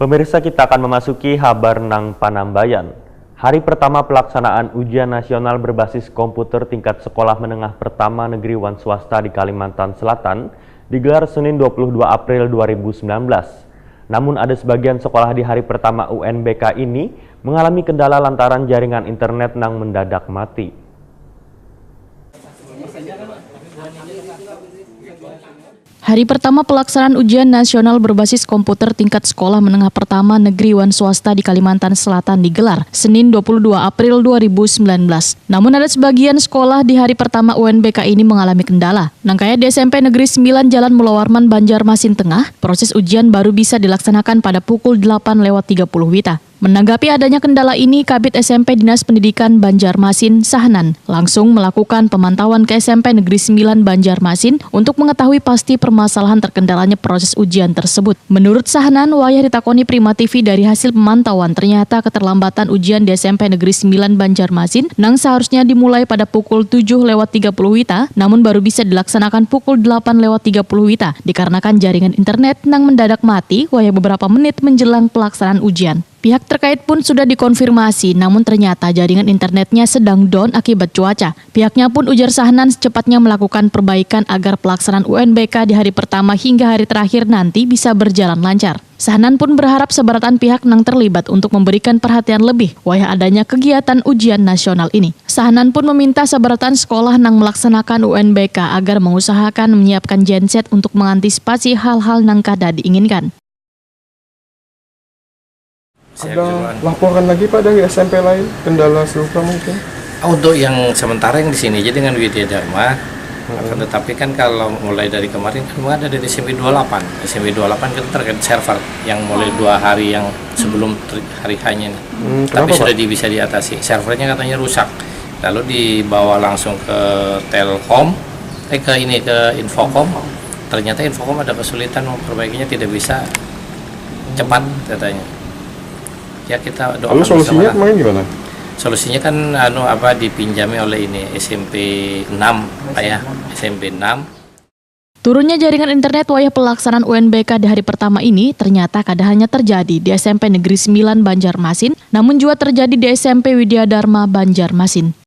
Pemirsa, kita akan memasuki Habar Nang Panambayan. Hari pertama pelaksanaan ujian nasional berbasis komputer tingkat sekolah menengah pertama negeri wan swasta di Kalimantan Selatan digelar Senin 22 April 2019. Namun ada sebagian sekolah di hari pertama UNBK ini mengalami kendala lantaran jaringan internet nang mendadak mati. Hari pertama pelaksanaan ujian nasional berbasis komputer tingkat sekolah menengah pertama negeri wan swasta di Kalimantan Selatan digelar Senin 22 April 2019. Namun ada sebagian sekolah di hari pertama UNBK ini mengalami kendala. Nangkaya di SMP Negeri 9 Jalan Mulawarman Banjarmasin Tengah, proses ujian baru bisa dilaksanakan pada pukul 8:30 WITA. Menanggapi adanya kendala ini, Kabid SMP Dinas Pendidikan Banjarmasin, Sahnan, langsung melakukan pemantauan ke SMP Negeri 9 Banjarmasin untuk mengetahui pasti permasalahan terkendalanya proses ujian tersebut. Menurut Sahnan, wayah ditakoni Prima TV dari hasil pemantauan ternyata keterlambatan ujian di SMP Negeri 9 Banjarmasin nang seharusnya dimulai pada pukul 7:30 WITA, namun baru bisa dilaksanakan pukul 8:30 WITA dikarenakan jaringan internet nang mendadak mati wayah beberapa menit menjelang pelaksanaan ujian. Pihak terkait pun sudah dikonfirmasi, namun ternyata jaringan internetnya sedang down akibat cuaca. Pihaknya pun ujar Sahnan secepatnya melakukan perbaikan agar pelaksanaan UNBK di hari pertama hingga hari terakhir nanti bisa berjalan lancar. Sahnan pun berharap sebaratan pihak nang terlibat untuk memberikan perhatian lebih wayah adanya kegiatan ujian nasional ini. Sahnan pun meminta sebaratan sekolah nang melaksanakan UNBK agar mengusahakan menyiapkan genset untuk mengantisipasi hal-hal nang kada diinginkan. Ada laporan lagi Pak dari SMP lain, kendala serupa mungkin? Untuk yang sementara yang di sini aja dengan Widya Dharma, tetapi kan kalau mulai dari kemarin kan ada dari SMP 28 kan terkait server yang mulai 2 hari yang sebelum hari hanya tapi sudah bisa diatasi. Servernya katanya rusak, lalu dibawa langsung ke Telkom, ke Infocom. Ternyata Infocom ada kesulitan memperbaikinya, tidak bisa cepat katanya. Ya kita doakan. Lalu solusinya kemarin gimana? Solusinya kan dipinjami oleh SMP 6 Pak ya, SMP 6. Turunnya jaringan internet wayah pelaksanaan UNBK di hari pertama ini ternyata kada hanya terjadi di SMP Negeri 9 Banjarmasin, namun juga terjadi di SMP Widya Dharma Banjarmasin.